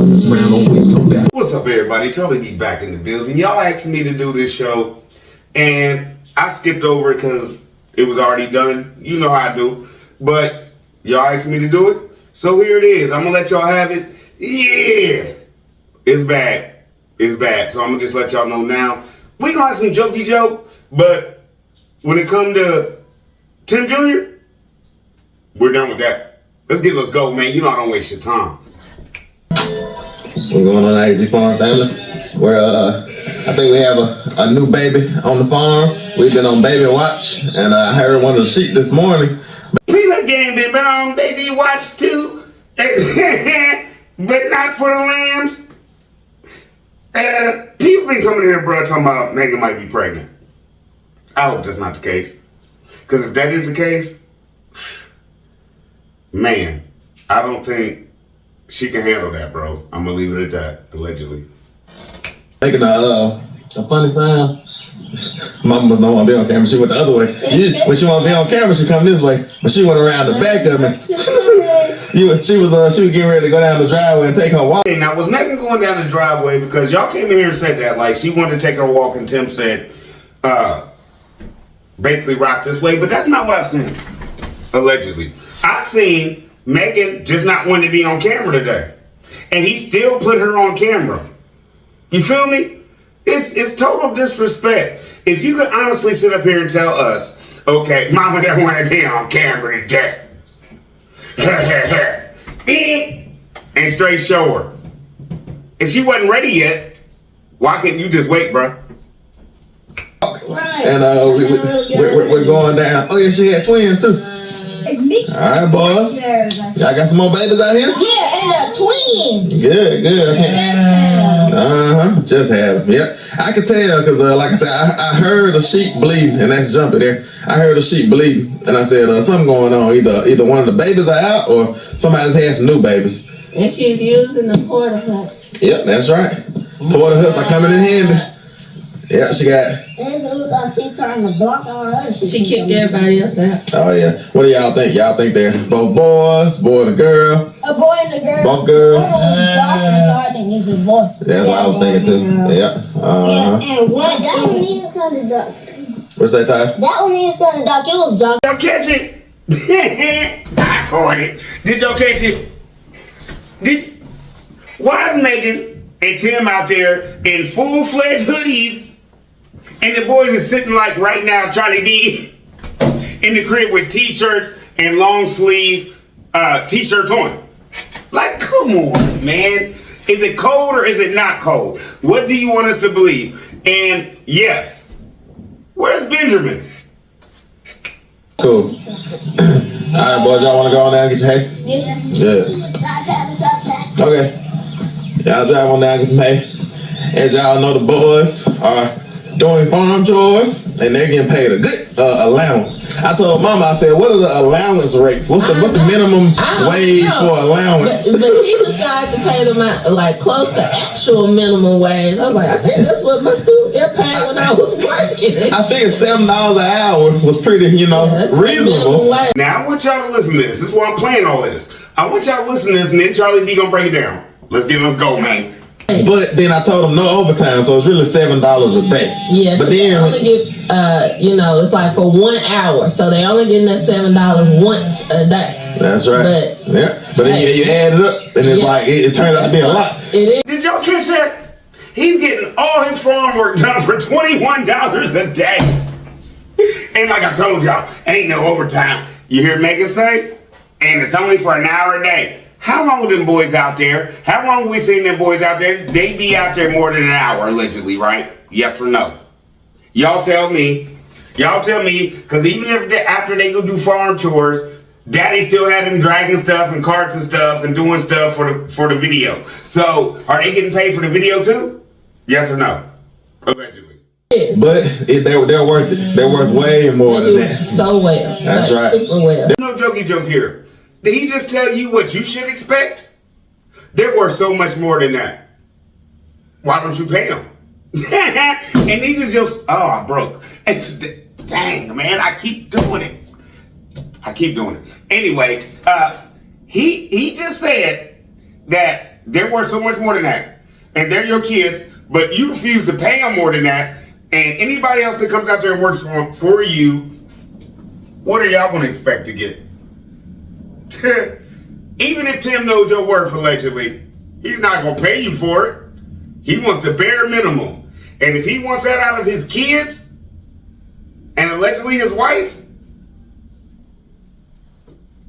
What's up, everybody? Charlie B back in the building. Y'all asked me to do this show, and I skipped over it because it was already done. You know how I do. But y'all asked me to do it, so here it is. I'm going to let y'all have it. Yeah! It's bad. It's bad. So I'm going to just let y'all know now. We going to have some jokey joke, but when it come to Tim Jr., we're done with that. Let's go, man. You know I don't waste your time. What's going on, AG Farm family? I think we have a new baby on the farm. We've been on baby watch, and I heard one of the sheep this morning. Peanut game been on baby watch too, but not for the lambs. People been coming here, bro, talking about Megan might be pregnant. I hope that's not the case, because if that is the case, man, I don't think she can handle that, bro. I'm gonna leave it at that, allegedly. Making a funny sound. Mama must not want to be on camera. She went the other way. When she want to be on camera, she come this way, but she went around the back of me. She was getting ready to go down the driveway and take her walk. Now, was Megan going down the driveway because y'all came in here and said that, like, she wanted to take her walk, and Tim said, basically rock this way, but that's not what I seen. Allegedly. I seen Megan just not wanting to be on camera today, and he still put her on camera. You feel me? It's total disrespect. If you could honestly sit up here and tell us, okay, mama don't want to be on camera today. And straight show her. If she wasn't ready yet, why can't you just wait, bro? Right. And we're going down. Oh yeah, she had twins too. Alright, boys. Y'all got some more babies out here? Yeah, and twins. Good. Just had them. Yep. I could tell because, like I said, I heard a sheep bleeding, and that's jumping there. I heard a sheep bleeding, and I said something going on. Either one of the babies are out, or somebody's had some new babies. And she's using the porta hut. Yep, that's right. Porta huts are coming in handy. Yep, she got. She's trying to block all her. She kicked everybody else out. Oh yeah. What do y'all think? Y'all think they're both boy and a girl? A boy and a girl. Both girls. Doctor, so I think it's a boy. That's what I was thinking too. Yeah. And one that one is kind of dark. What's that, Ty? That one is kind of dark. It was dark. Y'all catch it? I caught it. Did y'all catch it? Why is Megan and Tim out there in full-fledged hoodies, and the boys are sitting like right now, Charlie D, in the crib with t-shirts and long sleeve t-shirts on? Like, come on, man. Is it cold or is it not cold? What do you want us to believe? And yes, where's Benjamin? Cool. Alright, boys, y'all want to go on down and get your hay? Yes. Good. Okay. Y'all drive on down and get some hay. As y'all know, the boys are doing farm chores, and they're getting paid a good allowance. I told Mama, I said, what are the allowance rates? What's the minimum wage for allowance? But he decided to pay them out, like close to actual minimum wage. I was like, I think that's what my students get paid when I was working. I figured $7 an hour was pretty, reasonable. Now I want y'all to listen to this. This is why I'm playing all this. I want y'all to listen to this, and then Charlie B gonna break it down. Let's go, man. But then I told them no overtime, so it's really $7 a day. Yeah, but then they only get, it's like for 1 hour, so they only getting that $7 once a day. That's right. But then you add it up, and it's like it turned out to be a lot. It is. Did y'all catch that? He's getting all his farm work done for $21 a day. And like I told y'all, ain't no overtime. You hear Megan say? And it's only for an hour a day. How long are them boys out there? How long have we seen them boys out there? They be out there more than an hour, allegedly, right? Yes or no? Y'all tell me, because even if after they go do farm chores, Daddy still had them dragging stuff and carts and stuff and doing stuff for the video. So, are they getting paid for the video too? Yes or no? Allegedly. But they're worth it. They're worth way more than that. So well. That's right. Super well. There's no jokey joke here. Did he just tell you what you should expect? They're worth so much more than that. Why don't you pay them? And these is just, I broke. Dang, man, I keep doing it. Anyway, he just said that They're worth so much more than that. And they're your kids, but you refuse to pay them more than that. And anybody else that comes out there and works for you, what are y'all gonna expect to get? Even if Tim knows your worth, allegedly, he's not gonna pay you for it. He wants the bare minimum. And if he wants that out of his kids, and allegedly his wife,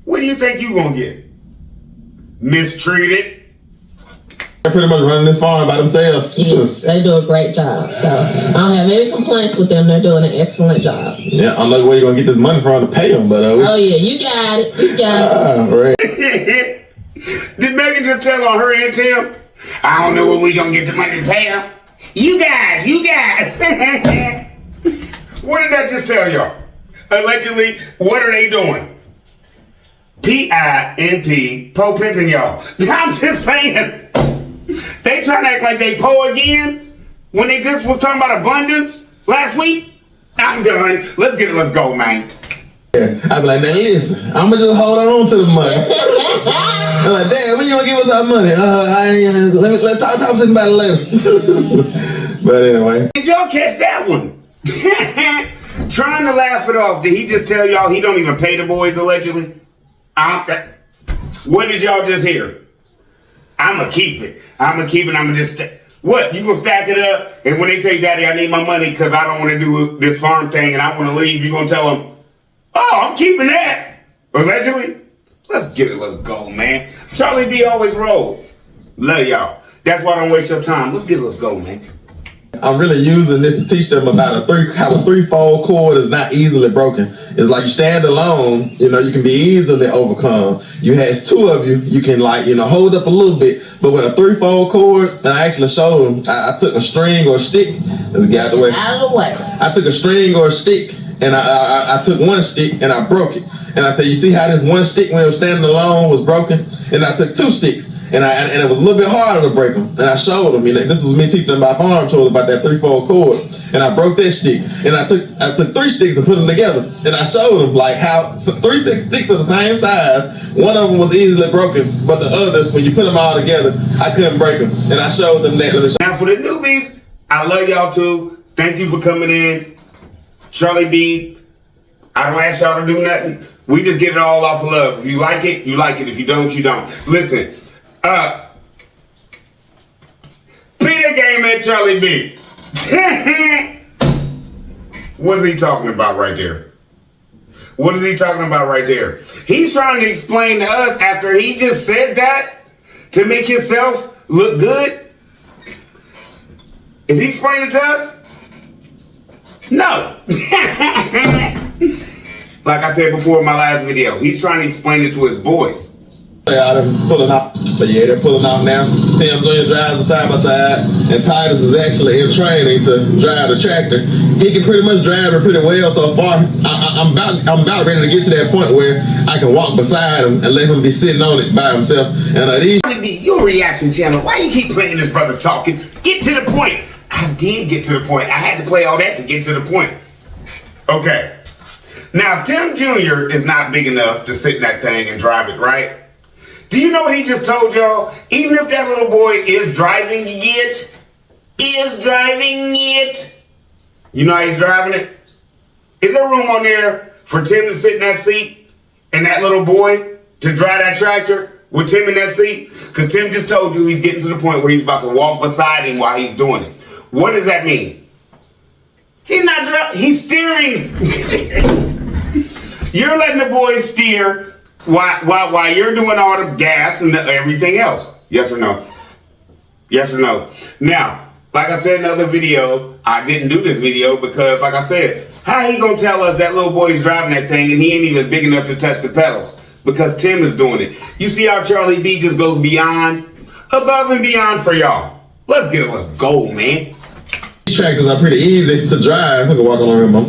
what do you think you gonna get? Mistreated? They're pretty much running this farm by themselves. Yes, they do a great job. So I don't have any complaints with them. They're doing an excellent job. Yeah, I don't know where you're going to get this money from to pay them, but... oh, yeah, you got it. You got it. Right. Did Megan just tell on her and Tim? I don't know where we gonna get the money to pay them. You guys. What did that just tell y'all? Allegedly, what are they doing? P-I-M-P, po pimping y'all. I'm just saying. They trying to act like they po again when they just was talking about abundance last week. I'm done. Let's get it. Let's go, man. Yeah. I be like, now listen, I'm gonna just hold on to the money. I'm like, damn, when you gonna give us our money? Let's talk to about it later. But anyway. Did y'all catch that one? Trying to laugh it off. Did he just tell y'all he don't even pay the boys allegedly? What did y'all just hear? I'ma keep it. I'ma just... What? You gonna stack it up? And when they tell you, Daddy, I need my money because I don't want to do this farm thing and I want to leave, you gonna tell them, oh, I'm keeping that. Allegedly? Let's get it. Let's go, man. Charlie B always roll. Love y'all. That's why I don't waste your time. Let's get it. Let's go, man. I'm really using this to teach them about how a three-fold cord is not easily broken. It's like you stand alone, you can be easily overcome. You has two of you, you can hold up a little bit. But with a three-fold cord, and I actually showed them, I took a string or a stick. Let me get out of the way. Out of the way. I took a string or a stick, and I took one stick and I broke it. And I said, you see how this one stick when it was standing alone was broken? And I took two sticks. And it was a little bit harder to break them. And I showed them, this was me teaching them about farm tools about that three-fold cord. And I broke that stick. And I took three sticks and put them together. And I showed them how 3 sticks of the same size, one of them was easily broken, but the others, when you put them all together, I couldn't break them. And I showed them that. Now for the newbies, I love y'all too. Thank you for coming in. Charlie B, I don't ask y'all to do nothing. We just get it all off of love. If you like it, you like it. If you don't, you don't. Listen. Peter game at Charlie B. What's he talking about right there? What is he talking about right there? He's trying to explain to us after he just said that to make himself look good. Is he explaining to us? No. Like I said before in my last video, he's trying to explain it to his boys. Yeah, they're pulling out. But yeah, they're pulling out now. Tim Jr. drives the side by side, and Titus is actually in training to drive the tractor. He can pretty much drive it pretty well so far. I'm about ready to get to that point where I can walk beside him and let him be sitting on it by himself. And your reaction channel. Why you keep playing this brother talking? Get to the point. I did get to the point. I had to play all that to get to the point. Okay. Now Tim Jr. is not big enough to sit in that thing and drive it, right? Do you know what he just told y'all? Even if that little boy is driving it, you know how he's driving it? Is there room on there for Tim to sit in that seat and that little boy to drive that tractor with Tim in that seat? Because Tim just told you he's getting to the point where he's about to walk beside him while he's doing it. What does that mean? He's not driving, he's steering. You're letting the boy steer while you're doing all the gas and everything else. Yes or no? Yes or no? Now, like I said in the other video, I didn't do this video because, like I said, how he gonna tell us that little boy's driving that thing and he ain't even big enough to touch the pedals? Because Tim is doing it. You see how Charlie B just goes beyond, above and beyond for y'all. Let's get it. Let's go, man. These tractors are pretty easy to drive. I can walk along here,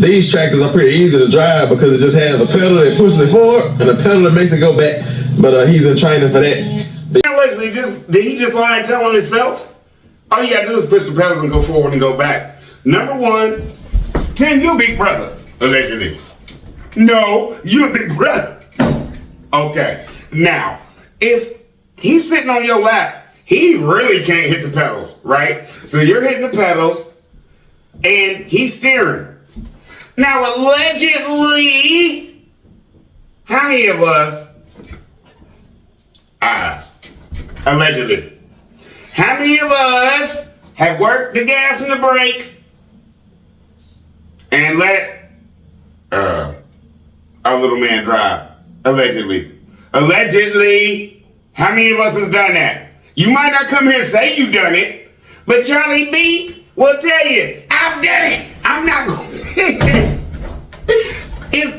These tractors are pretty easy to drive because it just has a pedal that pushes it forward and a pedal that makes it go back. But he's in training for that. Did he just lie and tell on himself? All you gotta do is push the pedals and go forward and go back. Number one, Tim, you a big brother, allegedly. No, you a big brother. Okay. Now, if he's sitting on your lap. He really can't hit the pedals, right? So you're hitting the pedals, and he's steering. Now, allegedly, how many of us, allegedly, how many of us have worked the gas and the brake and let our little man drive? Allegedly. Allegedly, how many of us has done that? You might not come here and say you done it, but Charlie B will tell you, I've done it. I'm not going to.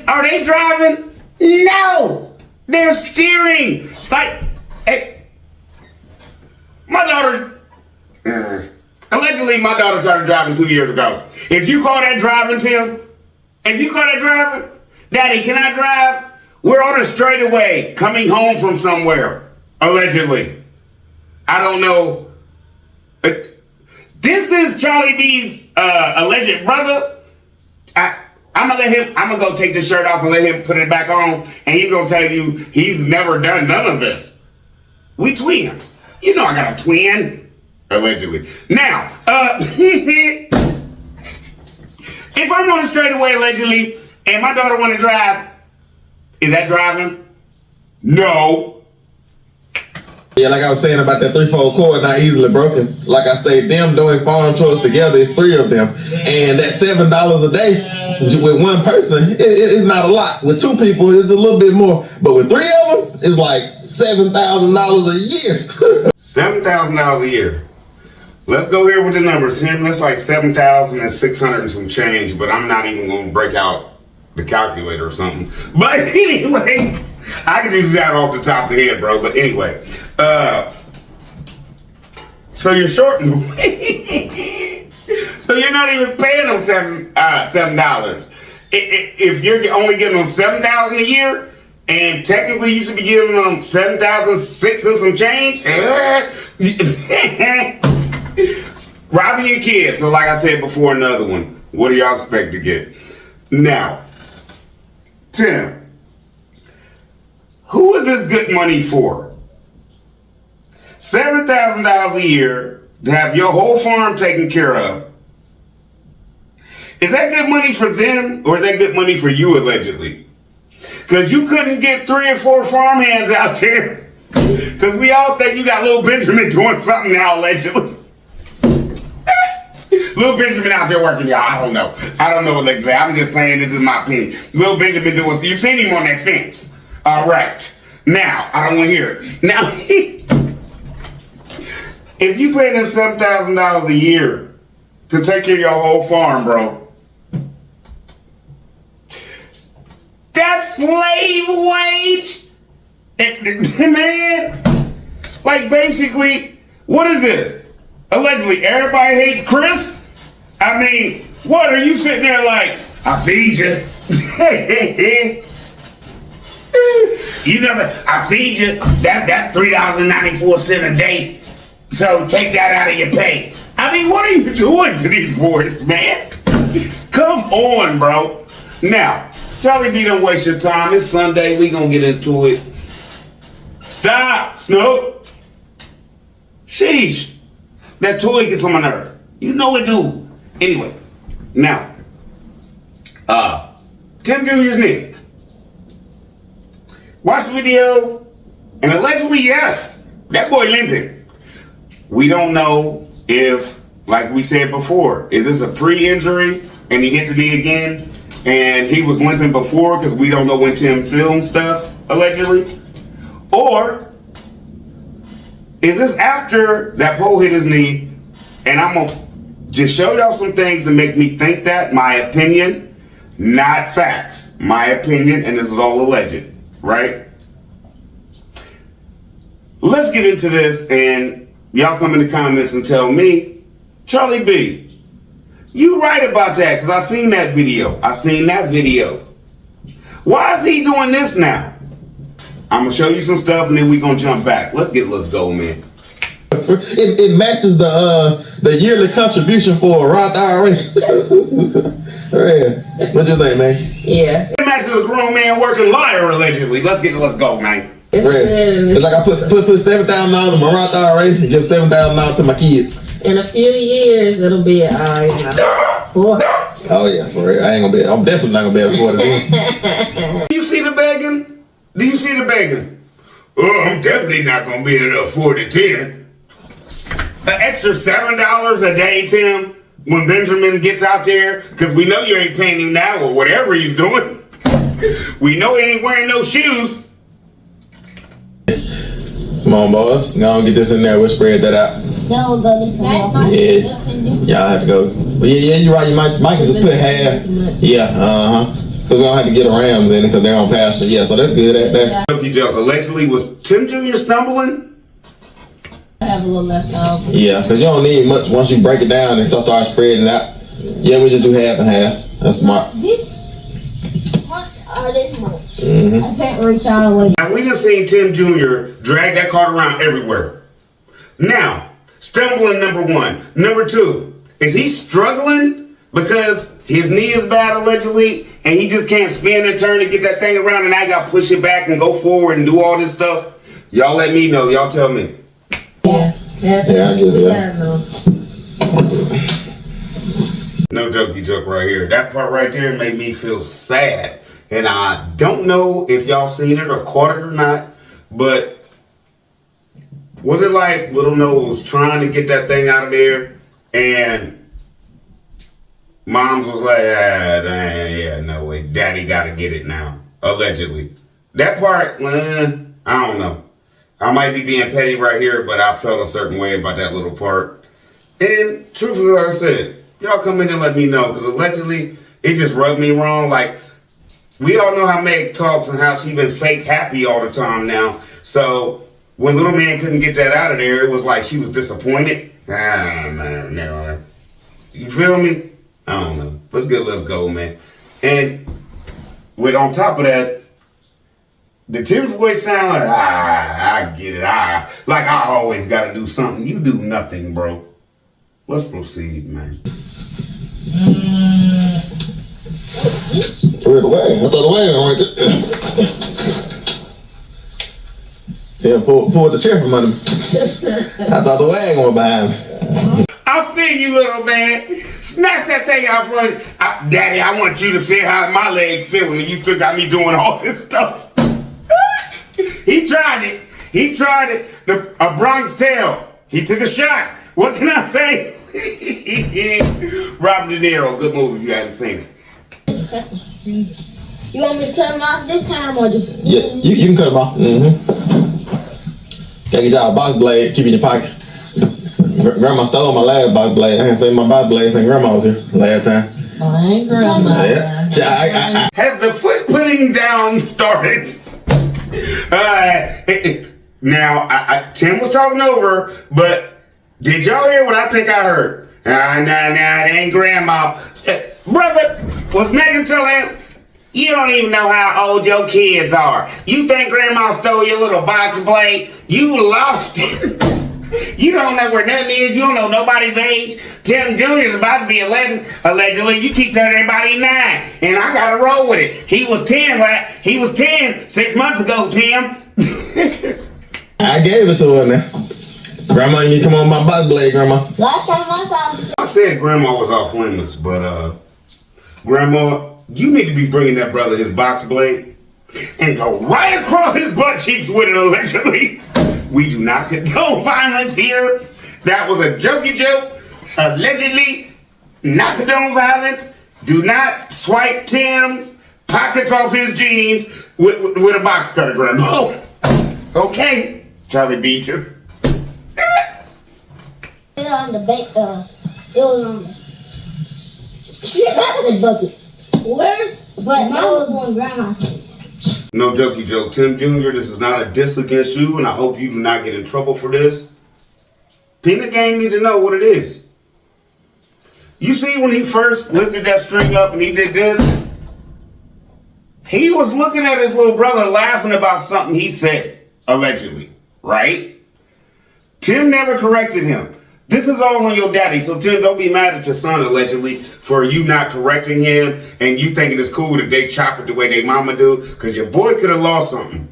Are they driving? No. They're steering. Like, hey, my daughter, allegedly my daughter started driving 2 years ago. If you call that driving, Tim, if you call that driving, Daddy, can I drive? We're on a straightaway coming home from somewhere, allegedly. I don't know. This is Charlie B's alleged brother. I'm gonna go take the shirt off and let him put it back on, and he's gonna tell you he's never done none of this. We twins. You know I got a twin. Allegedly. Now, if I'm on a straightaway allegedly, and my daughter wanna drive, is that driving? No. Yeah, like I was saying about that 3-fold cord not easily broken. Like I say, them doing farm chores together is 3 of them. And that $7 a day with one person, it's not a lot. With 2 people, it's a little bit more. But with 3 of them, it's like $7,000 a year. $7,000 a year. Let's go here with the numbers, Tim. That's like 7,600 and some change, but I'm not even going to break out the calculator or something. But anyway, I can do that off the top of the head, bro. But anyway, so you're shorting. So you're not even paying them $7. If you're only giving them $7,000 a year, and technically you should be giving them $7,600 and some change, robbing your kids. So like I said before, another one. What do y'all expect to get? Now, Tim, who is this good money for? $7,000 a year to have your whole farm taken care of. Is that good money for them, or is that good money for you, allegedly? Because you couldn't get 3 or 4 farmhands out there. Because we all think you got little Benjamin doing something now, allegedly. Little Benjamin out there working, y'all. I don't know, allegedly. I'm just saying, this is my opinion. Little Benjamin doing, you've seen him on that fence. All right. Now, I don't want to hear it. Now, if you pay them $7,000 a year to take care of your whole farm, bro, that's slave wage. Man, like basically, what is this? Allegedly, everybody hates Chris? I mean, what are you sitting there like, I feed you. You never, I feed you, that's $3.94 a day. So take that out of your pay. I mean, what are you doing to these boys, man? Come on, bro. Now, Charlie B, don't waste your time. It's Sunday. We gonna get into it. Stop, Snoop. Sheesh. That toy gets on my nerve. You know it do. Anyway, now, Tim Jr.'s knee. Watch the video, and allegedly, yes, that boy limping. We don't know if, like we said before, is this a pre-injury and he hit the knee again and he was limping before because we don't know when Tim filmed stuff, allegedly? Or is this after that pole hit his knee? And I'm going to just show y'all some things to make me think that, my opinion, not facts. My opinion, and this is all alleged, right? Let's get into this, and y'all come in the comments and tell me, Charlie B, you right about that, because I seen that video. Why is he doing this now? I'm going to show you some stuff, and then we going to jump back. Let's go, man. It matches the yearly contribution for a Roth IRA. What you think, man? Yeah. It matches a grown man working liar, allegedly. Let's go, man. It's like I put $7,000 in my Roth IRA and give $7,000 to my kids. In a few years, it'll be, you know, 4. Oh yeah, for real. I'm definitely not gonna be able to afford it. Do you see the begging? Do you see the begging? Oh, I'm definitely not gonna be able to afford it then. An extra $7 a day, Tim, when Benjamin gets out there, because we know you ain't paying him now or whatever he's doing. We know he ain't wearing no shoes. Come on, boss. Go on, get this in there. We'll spread that out. No, go this way. Yeah. Y'all have to go. But yeah, you're right. You might just put half. Yeah, Because we don't have to get the Rams in it because they're on pasture. Yeah, so that's good. That. Joke. Allegedly, was Tim Jr. stumbling? I have a little left over. Yeah, because you don't need much once you break it down and start spreading it out. Yeah, we just do half and half. That's smart. I can't reach all the way. Now, we done seen Tim Jr. drag that cart around everywhere. Now, stumbling, number 1. Number 2, is he struggling because his knee is bad, allegedly, and he just can't spin and turn to get that thing around, and I got to push it back and go forward and do all this stuff? Y'all let me know. Y'all tell me. Yeah, I get it. Yeah. No jokey joke right here. That part right there made me feel sad. And I don't know if y'all seen it or caught it or not, but was it like Little Nose trying to get that thing out of there and Moms was like, yeah, no way, Daddy gotta get it now, allegedly. That part, I don't know. I might be being petty right here, but I felt a certain way about that little part. And truthfully, like I said, y'all come in and let me know, because allegedly, it just rubbed me wrong. Like, we all know how Meg talks and how she been fake happy all the time now. So when little man couldn't get that out of there, it was like she was disappointed. Man, no. You feel me? I don't know. Let's go, man. And with on top of that, the Tim's voice sound like, I get it. Like I always got to do something. You do nothing, bro. Let's proceed, man. Threw it away. I thought the wagon right there. Tim pulled the chair from under me. I thought the wagon went behind me. I feel you, little man. Snatch that thing out front. Daddy, I want you to feel how my leg feeling. And you still got me doing all this stuff. He tried it. A Bronx tale. He took a shot. What can I say? Robert De Niro. Good movie if you haven't seen it. You want me to cut him off this time or just? Yeah, you can cut him off. Gotta get y'all a box blade, keep it in your pocket. Grandma stole my last box blade. I can't say my box blade since Grandma was here last time. Oh, I ain't Grandma. Yeah. Has the foot putting down started? Now, Tim was talking over, but did y'all hear what I think I heard? Nah, it ain't Grandma. Brother, was Megan telling him, you don't even know how old your kids are. You think Grandma stole your little box blade? You lost it. You don't know where nothing is. You don't know nobody's age. Tim Jr. is about to be 11, allegedly. You keep telling everybody 9, and I gotta roll with it. He was 10. He was 10 6 months ago, Tim. I gave it to her now. Grandma, you need to come on my box blade, Grandma. Last time I saw him. I said Grandma was off limits, but Grandma, you need to be bringing that brother his box blade and go right across his butt cheeks with it, allegedly. We do not condone violence here. That was a jokey joke. Allegedly, not condone violence. Do not swipe Tim's pockets off his jeans with a box cutter, Grandma. Okay, Charlie Beaches. It on the it was on the bucket. Where's? But that was when Grandma came. No jokey joke. Tim Jr., this is not a diss against you, and I hope you do not get in trouble for this. Peanut Gang need to know what it is. You see when he first lifted that string up and he did this? He was looking at his little brother laughing about something he said, allegedly, right? Tim never corrected him. This is all on your daddy, so Tim, don't be mad at your son, allegedly, for you not correcting him and you thinking it's cool that they chop it the way they mama do, because your boy could have lost something.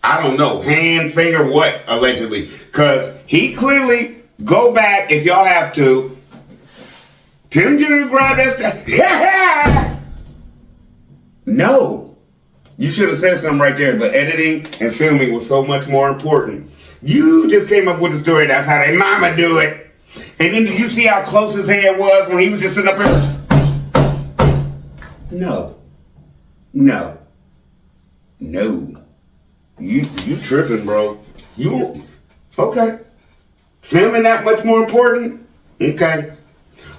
I don't know, hand, finger, what, allegedly. Because he clearly, go back if y'all have to. Tim Jr. grabbed that stuff. Yeah! No. You should have said something right there, but editing and filming was so much more important. You just came up with the story, that's how they mama do it. And then did you see how close his hand was when he was just sitting up here? No. No. No. You tripping, bro. You, okay. Filming that much more important? Okay.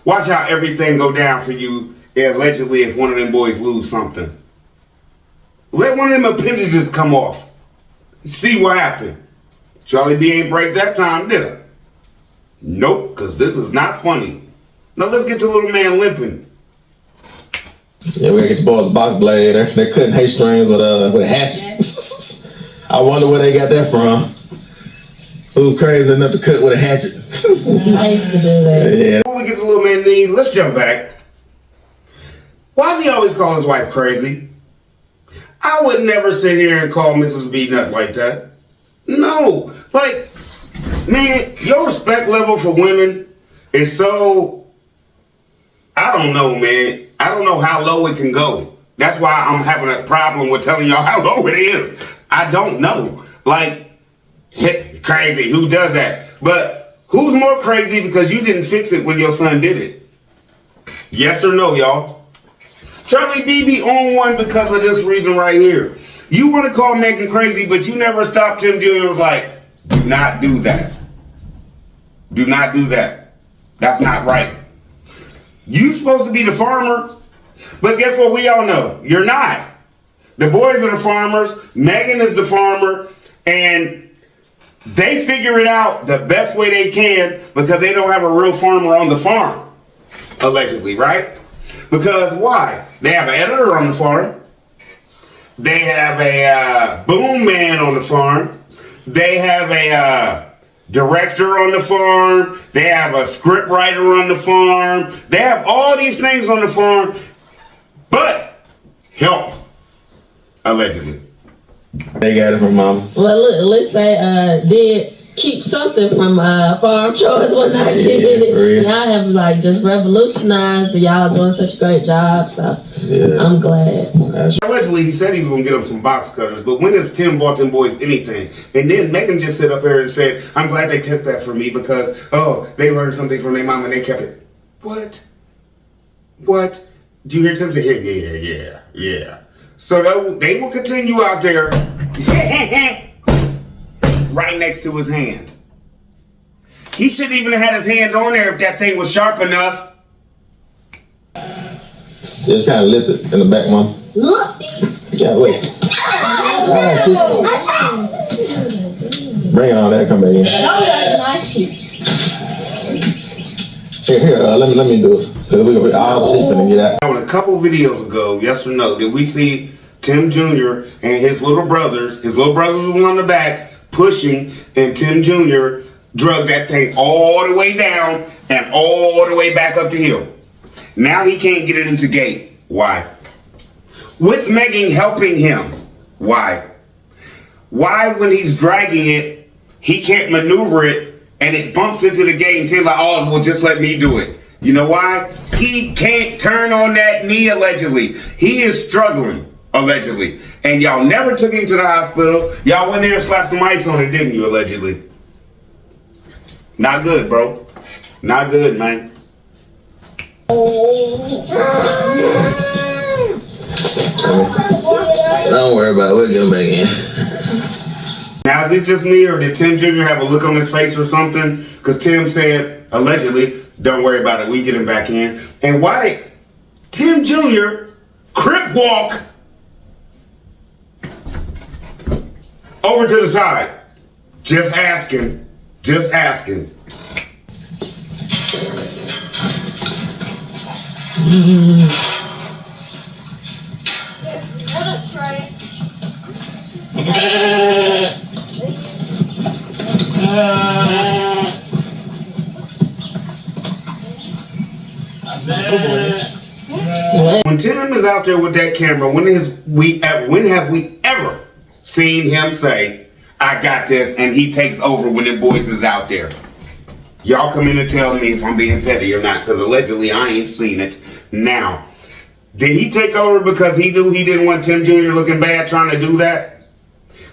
Watch how everything go down for you, allegedly, if one of them boys lose something. Let one of them appendages come off. See what happened. Charlie B ain't break that time, did I? Nope, because this is not funny. Now let's get to little man limping. Yeah, we gotta get the boys box blade. They're cutting hay strings with a hatchet. I wonder where they got that from. Who's crazy enough to cut with a hatchet? I used to do that. Yeah. Before we get to little man knee, let's jump back. Why does he always call his wife crazy? I would never sit here and call Mrs. B nut like that. No. Like, man, your respect level for women is so, I don't know, man. I don't know how low it can go. That's why I'm having a problem with telling y'all how low it is. I don't know. Like, crazy, who does that? But who's more crazy because you didn't fix it when your son did it? Yes or no, y'all? Charlie B be on one because of this reason right here. You want to call Megan crazy, but you never stopped Tim Jr. was like, do not do that. Do not do that. That's not right. You supposed to be the farmer, but guess what we all know? You're not. The boys are the farmers, Megan is the farmer, and they figure it out the best way they can because they don't have a real farmer on the farm, allegedly, right? Because why? They have an editor on the farm. They have a boom man on the farm. They have a director on the farm. They have a script writer on the farm. They have all these things on the farm, but help, allegedly. They got it from mama. Well, look, at least they did keep something from farm chores when I did it. Y'all have like just revolutionized. Y'all doing such a great job, so yeah. I'm glad. Allegedly, he said he was gonna get them some box cutters, but when has Tim bought them boys anything? And then Megan just sit up here and said, "I'm glad they kept that for me because they learned something from their mom and they kept it." What? What? Do you hear Tim say, yeah? So they will continue out there. Right next to his hand. He shouldn't even have had his hand on there if that thing was sharp enough. Just kind of lift it in the back, mom. Yeah, wait. Bring it on there, come back in. Here, let me do it. Cause we all shit finna get out. On a couple videos ago, yes or no, did we see Tim Jr. and his little brothers was on the back, pushing, and Tim Jr. drug that thing all the way down and all the way back up the hill. Now he can't get it into gate. Why? With Megan helping him. Why? Why when he's dragging it, he can't maneuver it and it bumps into the gate and Tim's like, oh, well, just let me do it. You know why? He can't turn on that knee, allegedly. He is struggling. Allegedly. And y'all never took him to the hospital. Y'all went there and slapped some ice on it, didn't you, allegedly? Not good, bro. Not good, man. Don't worry about it. We'll get him back in. Now, is it just me or did Tim Jr. have a look on his face or something? Because Tim said, allegedly, don't worry about it. We get him back in. And why did Tim Jr. crip walk over to the side? Just asking. Just asking. When Tim is out there with that camera, when have we ever seen him say, I got this, and he takes over when them boys is out there. Y'all come in and tell me if I'm being petty or not, because allegedly I ain't seen it. Now, did he take over because he knew he didn't want Tim Jr. looking bad trying to do that?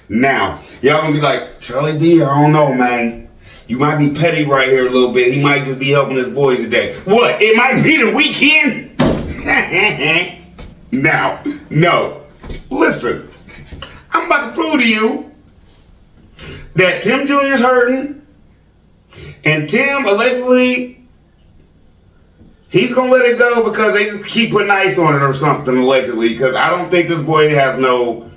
Now, y'all gonna be like, Charlie D, I don't know, man. You might be petty right here a little bit. He might just be helping his boys today. What? It might be the weekend? Now, no. Listen, I'm about to prove to you that Tim Jr.'s hurting, and Tim allegedly, he's gonna let it go because they just keep putting ice on it or something, allegedly, because I don't think this boy has no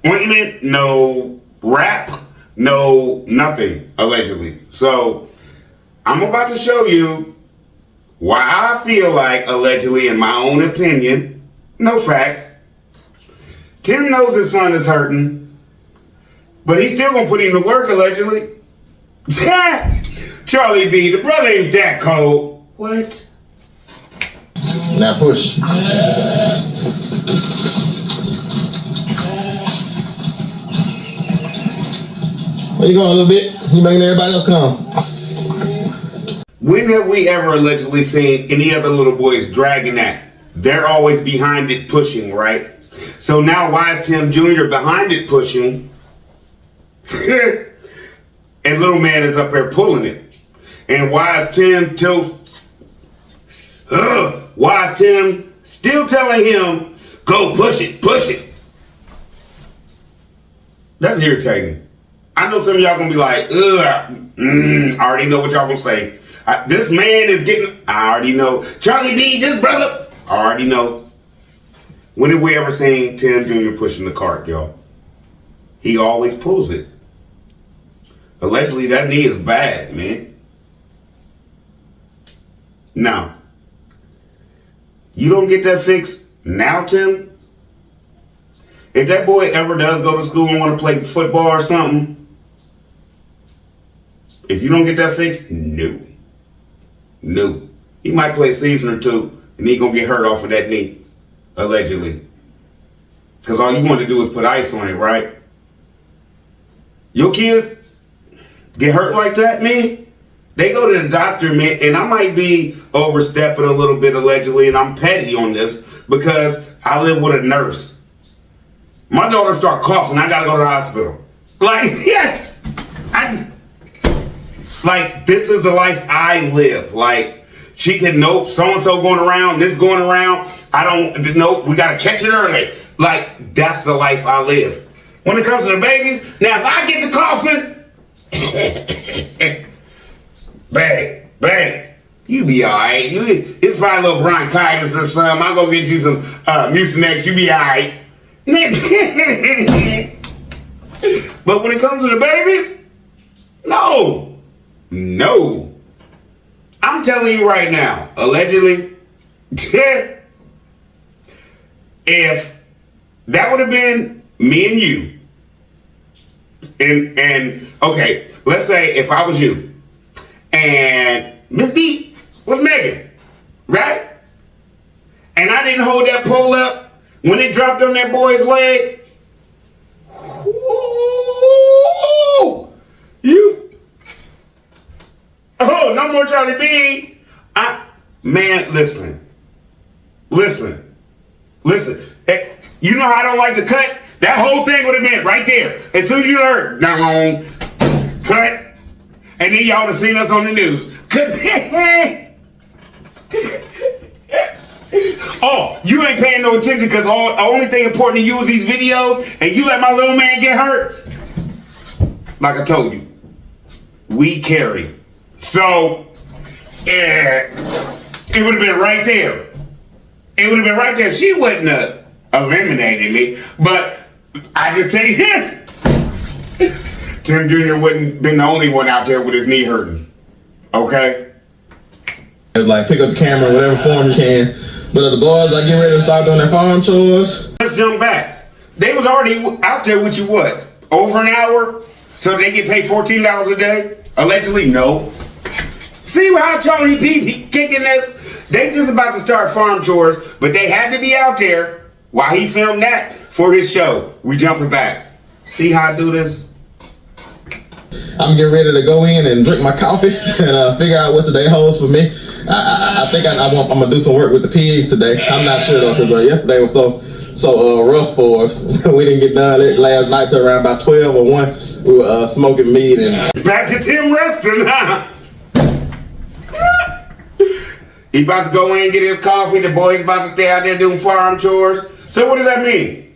ointment, no wrap, no nothing, allegedly. So, I'm about to show you why I feel like, allegedly, in my own opinion, no facts, Tim knows his son is hurting, but he's still gonna put him to work, allegedly. Charlie B, the brother ain't that cold. What? Now push. Where you going a little bit? You making everybody else come. When have we ever allegedly seen any other little boys dragging that? They're always behind it pushing, right? So now why is Tim Jr. behind it pushing? And little man is up there pulling it. And why is Tim still telling him, go push it, push it? That's irritating. I know some of y'all gonna be like, I already know what y'all gonna say. This man is getting, I already know. Charlie D, this brother, I already know. When have we ever seen Tim Jr. pushing the cart, y'all? He always pulls it. Allegedly, that knee is bad, man. Now, you don't get that fixed now, Tim? If that boy ever does go to school and want to play football or something, if you don't get that fixed, no. No. He might play a season or two, and he gonna get hurt off of that knee, allegedly. Because all you want to do is put ice on it, right? Your kids get hurt like that, man, they go to the doctor, man, and I might be overstepping a little bit, allegedly, and I'm petty on this because I live with a nurse. My daughter start coughing, I gotta go to the hospital. Like, yeah, like, this is the life I live. Like, she can, nope, so-and-so going around, this going around, nope, we gotta catch it early. Like, that's the life I live. When it comes to the babies, now if I get to coughing, bang, you be alright. It's probably a little bronchitis or something. I'll go get you some Mucinex, you be alright. But when it comes to the babies, no. I'm telling you right now, allegedly, if that would have been me and you, and okay, let's say if I was you, and Miss B was Megan, right? And I didn't hold that pole up when it dropped on that boy's leg. No more Charlie B. Man, listen. Hey, you know how I don't like to cut? That whole thing would have been right there. As soon as you heard, cut. And then y'all would have seen us on the news. Cause oh, you ain't paying no attention because the only thing important to you is these videos, and you let my little man get hurt. Like I told you, we carry. So, it would have been right there. She wouldn't have eliminated me, but I just tell you this. Tim Jr. wouldn't been the only one out there with his knee hurting. Okay? It's like pick up the camera in whatever form you can. But the boys are getting ready to start doing their farm chores. Let's jump back. They was already out there with you, what? Over an hour? So they get paid $14 a day? Allegedly, no. See how Charlie B kicking this? They just about to start farm chores, but they had to be out there While he filmed that for his show, we jumping back. See how I do this? I'm getting ready to go in and drink my coffee and figure out what today holds for me. I think I'm gonna do some work with the pigs today. I'm not sure though, because yesterday was so rough for us. We didn't get done last night till around about 12 or 1. We were smoking meat and back to Tim Reston, huh? He about to go in and get his coffee. The boys about to stay out there doing farm chores. So what does that mean?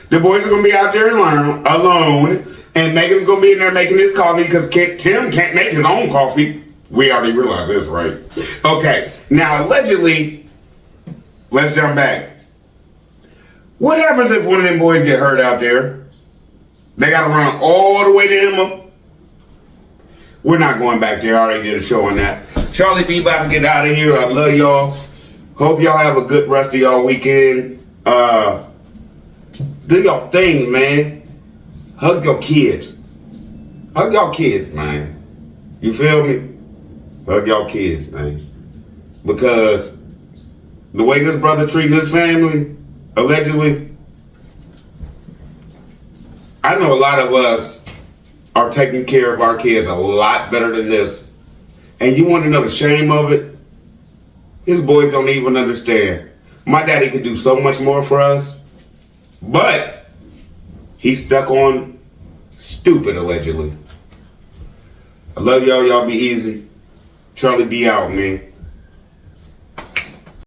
The boys are gonna be out there alone, and Megan's gonna be in there making his coffee because Tim can't make his own coffee. We already realized this, right? Okay, now allegedly, let's jump back. What happens if one of them boys get hurt out there? They gotta run all the way to Emma. We're not going back there. I already did a show on that. Charlie B about to get out of here. I love y'all. Hope y'all have a good rest of y'all weekend. Do your thing, man. Hug your kids. Hug y'all kids, man. You feel me? Hug y'all kids, man. Because the way this brother treating his family, allegedly, I know a lot of us are taking care of our kids a lot better than this. And you want to know the shame of it? His boys don't even understand. My daddy could do so much more for us, but he's stuck on stupid, allegedly. I love y'all. Y'all be easy. Charlie B out, man.